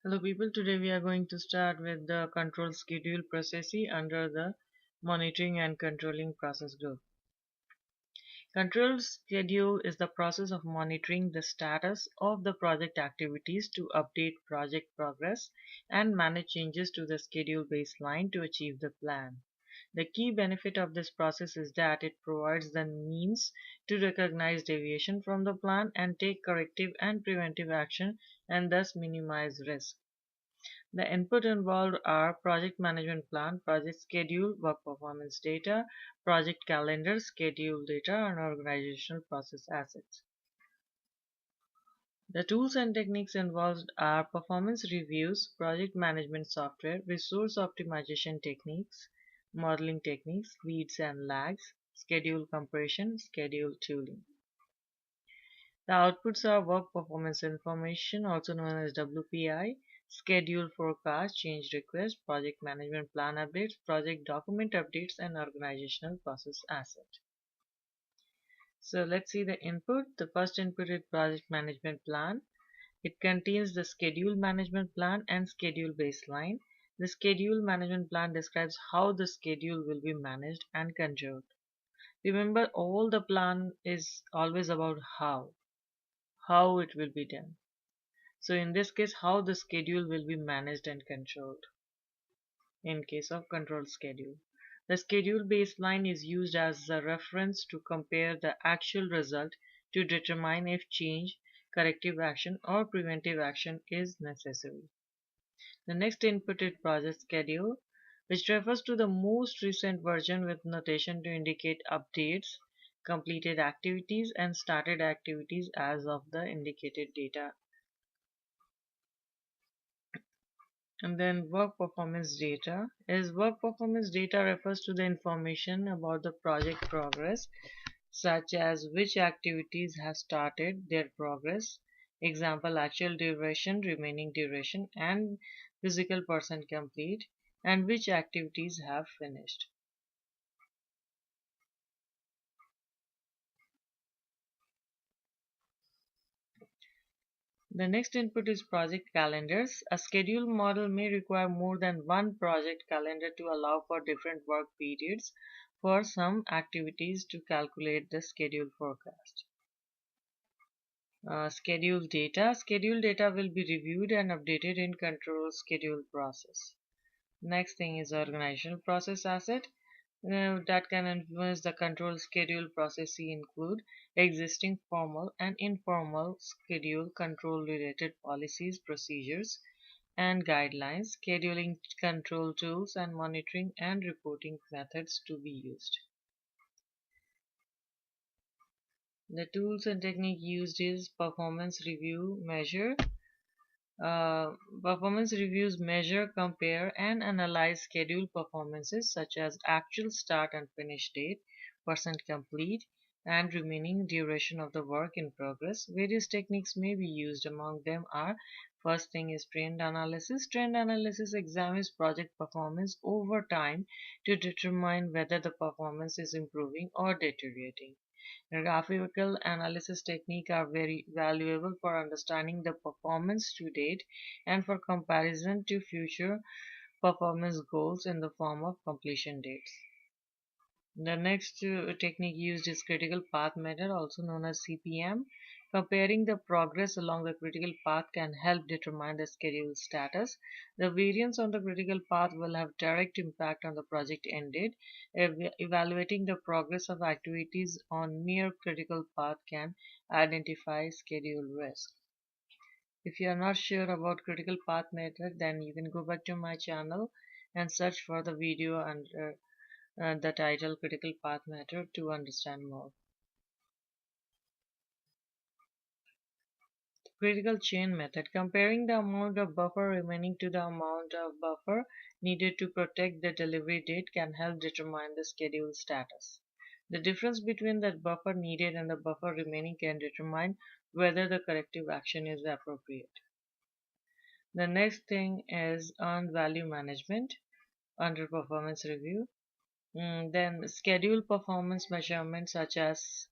Hello people, today we are going to start with the control schedule processes under the monitoring and controlling process group. Control schedule is the process of monitoring the status of the project activities to update project progress and manage changes to the schedule baseline to achieve the plan. The key benefit of this process is that it provides the means to recognize deviation from the plan and take corrective and preventive action and thus minimize risk. The input involved are project management plan, project schedule, work performance data, project calendar, schedule data, and organizational process assets. The tools and techniques involved are performance reviews, project management software, resource optimization techniques, modeling techniques, leads and lags, schedule compression, schedule tooling. The outputs are work performance information, also known as WPI, schedule forecast, change request, project management plan updates, project document updates, and organizational process asset. So let's see the input. The first input is project management plan. It contains the schedule management plan and schedule baseline. The schedule management plan describes how the schedule will be managed and controlled. Remember, all the plan is always about how it will be done. So in this case, how the schedule will be managed and controlled in case of control schedule. The schedule baseline is used as a reference to compare the actual result to determine if change, corrective action, or preventive action is necessary. The next input is project schedule, which refers to the most recent version with notation to indicate updates, completed activities, and started activities as of the indicated data. And then work performance data is work performance data refers to the information about the project progress, such as which activities have started their progress, example actual duration, remaining duration, and physical percent complete, and which activities have finished. The next input is project calendars. A schedule model may require more than one project calendar to allow for different work periods for some activities to calculate the schedule forecast. Schedule data. Schedule data will be reviewed and updated in control schedule process. Next thing is organizational process asset. That can influence the control schedule processes include existing formal and informal schedule control related policies, procedures, and guidelines, scheduling control tools, and monitoring and reporting methods to be used. The tools and technique used is performance review measure. Performance reviews measure, compare, and analyze schedule performances such as actual start and finish date, percent complete, and remaining duration of the work in progress. Various techniques may be used. Among them are first thing is trend analysis. Trend analysis examines project performance over time to determine whether the performance is improving or deteriorating. Graphical analysis techniques are very valuable for understanding the performance to date and for comparison to future performance goals in the form of completion dates. The next technique used is critical path method, also known as CPM. Comparing the progress along the critical path can help determine the schedule status. The variance on the critical path will have direct impact on the project end date. Evaluating the progress of activities on mere critical path can identify schedule risk. If you are not sure about critical path method, then you can go back to my channel and search for the video under the title critical path method to understand more. Critical chain method, comparing the amount of buffer remaining to the amount of buffer needed to protect the delivery date can help determine the schedule status. The difference between the buffer needed and the buffer remaining can determine whether the corrective action is appropriate. The next thing is earned value management under performance review. Then schedule performance measurements such as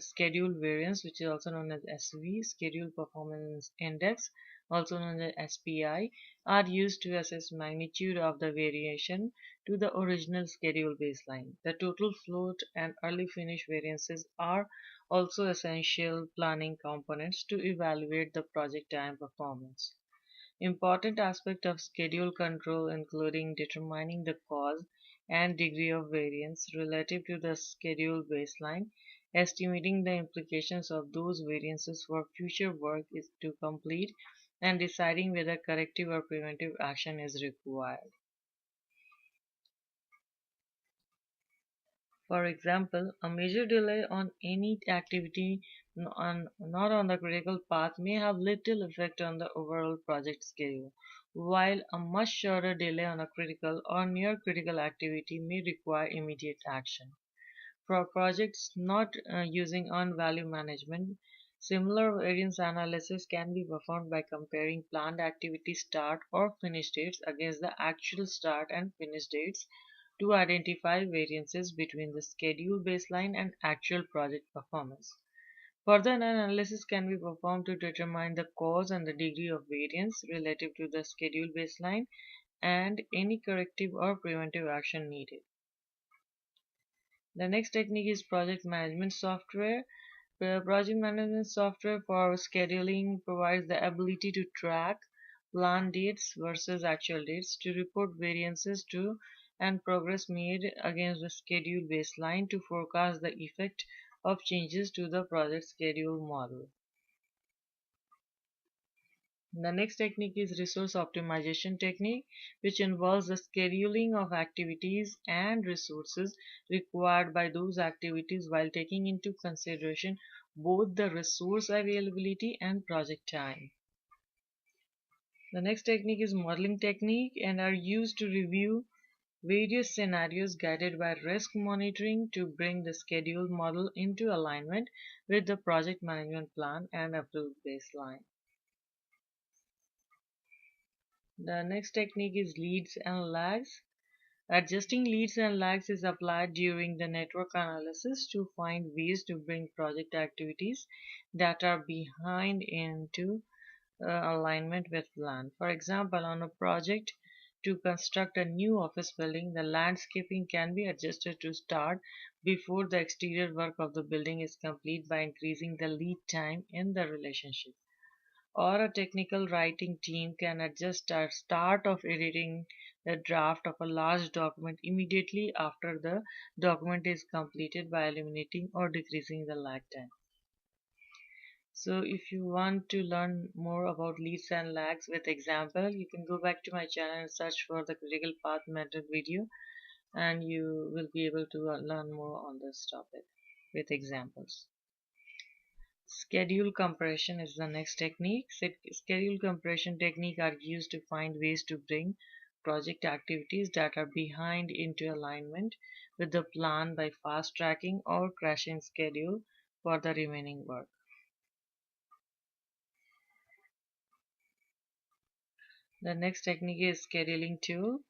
schedule variance, which is also known as SV, schedule performance index, also known as SPI, are used to assess magnitude of the variation to the original schedule baseline. The total float and early finish variances are also essential planning components to evaluate the project time performance. Important aspects of schedule control including determining the cause and degree of variance relative to the schedule baseline, estimating the implications of those variances for future work is to complete, and deciding whether corrective or preventive action is required. For example, a major delay on any activity not on the critical path may have little effect on the overall project schedule, while a much shorter delay on a critical or near critical activity may require immediate action. For projects not using earned value management, similar variance analysis can be performed by comparing planned activity start or finish dates against the actual start and finish dates to identify variances between the schedule baseline and actual project performance. Further analysis can be performed to determine the cause and the degree of variance relative to the schedule baseline and any corrective or preventive action needed. The next technique is project management software. The project management software for scheduling provides the ability to track planned dates versus actual dates, to report variances to and progress made against the schedule baseline, to forecast the effect of changes to the project schedule model. The next technique is resource optimization technique, which involves the scheduling of activities and resources required by those activities while taking into consideration both the resource availability and project time. The next technique is modeling technique and are used to review various scenarios guided by risk monitoring to bring the schedule model into alignment with the project management plan and approved baseline. The next technique is leads and lags. Adjusting leads and lags is applied during the network analysis to find ways to bring project activities that are behind into alignment with plan. For example, on a project to construct a new office building, the landscaping can be adjusted to start before the exterior work of the building is complete by increasing the lead time in the relationship. Or a technical writing team can adjust the start of editing the draft of a large document immediately after the document is completed by eliminating or decreasing the lag time. So if you want to learn more about leads and lags with example, you can go back to my channel and search for the critical path method video, and you will be able to learn more on this topic with examples. Schedule compression is the next technique. Schedule compression technique are used to find ways to bring project activities that are behind into alignment with the plan by fast tracking or crashing schedule for the remaining work. The next technique is scheduling tool.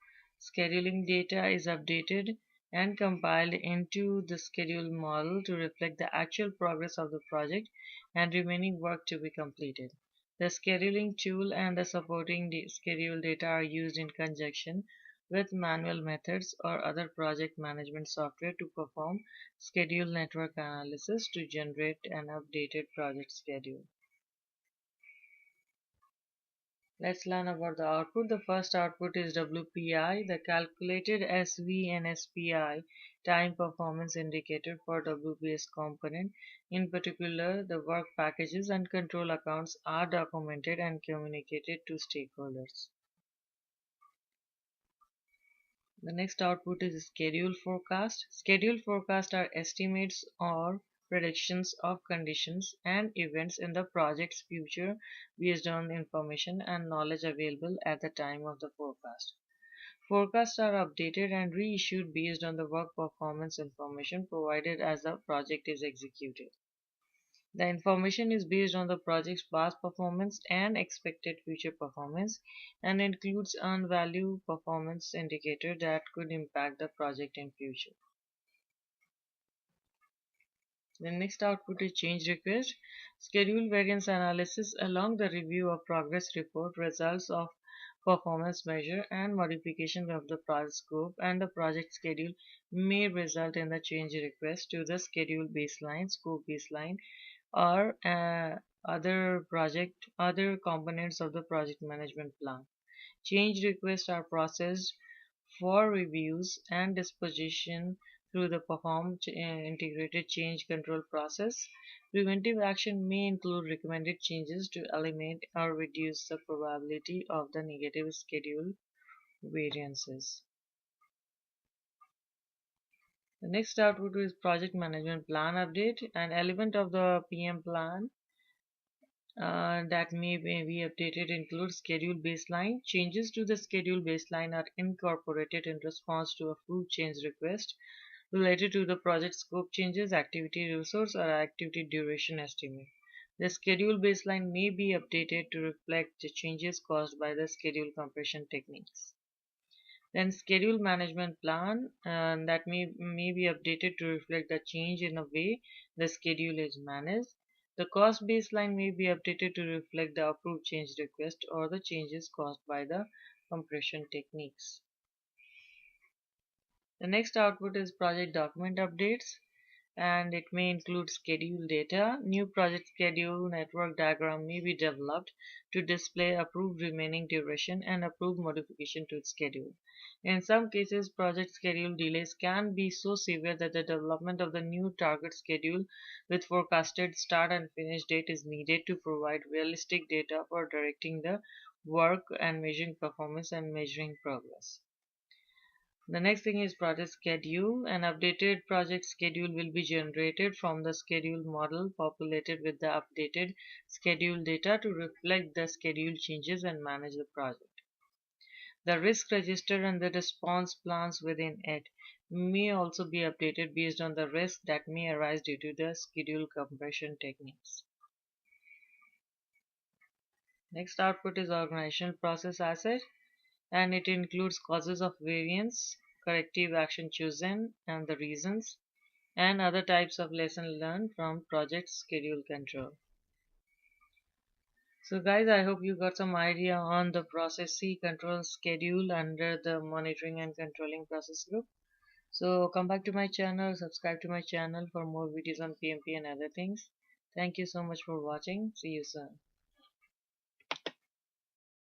Scheduling data is updated and compiled into the schedule model to reflect the actual progress of the project and remaining work to be completed. The scheduling tool and the supporting schedule data are used in conjunction with manual methods or other project management software to perform schedule network analysis to generate an updated project schedule. Let's learn about the output. The first output is WPI, the calculated SV and SPI time performance indicator for WPS component. In particular, the work packages and control accounts are documented and communicated to stakeholders. The next output is schedule forecast. Schedule forecast are estimates or predictions of conditions and events in the project's future based on information and knowledge available at the time of the forecast. Forecasts are updated and reissued based on the work performance information provided as the project is executed. The information is based on the project's past performance and expected future performance and includes earned value performance indicator that could impact the project in future. The next output is change request. Schedule variance analysis along the review of progress report, results of performance measure, and modification of the project scope and the project schedule may result in the change request to the schedule baseline, scope baseline, or other components of the project management plan. Change requests are processed for reviews and disposition through the integrated change control process. Preventive action may include recommended changes to eliminate or reduce the probability of the negative schedule variances. The next output is project management plan update. An element of the PM plan that may be updated include schedule baseline. Changes to the schedule baseline are incorporated in response to approved change request related to the project scope changes, activity resource, or activity duration estimate. The schedule baseline may be updated to reflect the changes caused by the schedule compression techniques. Then schedule management plan that may be updated to reflect the change in the way the schedule is managed. The cost baseline may be updated to reflect the approved change request or the changes caused by the compression techniques. The next output is project document updates, and it may include schedule data. New project schedule network diagram may be developed to display approved remaining duration and approved modification to its schedule. In some cases, project schedule delays can be so severe that the development of the new target schedule with forecasted start and finish date is needed to provide realistic data for directing the work and measuring performance and measuring progress. The next thing is project schedule. An updated project schedule will be generated from the schedule model populated with the updated schedule data to reflect the schedule changes and manage the project. The risk register and the response plans within it may also be updated based on the risk that may arise due to the schedule compression techniques. Next output is organizational process asset, and it includes causes of variance, corrective action chosen, and the reasons, and other types of lesson learned from project schedule control. So guys, I hope you got some idea on the process C control schedule under the monitoring and controlling process group. So come back to my channel, subscribe to my channel for more videos on PMP and other things. Thank you so much for watching. See you soon.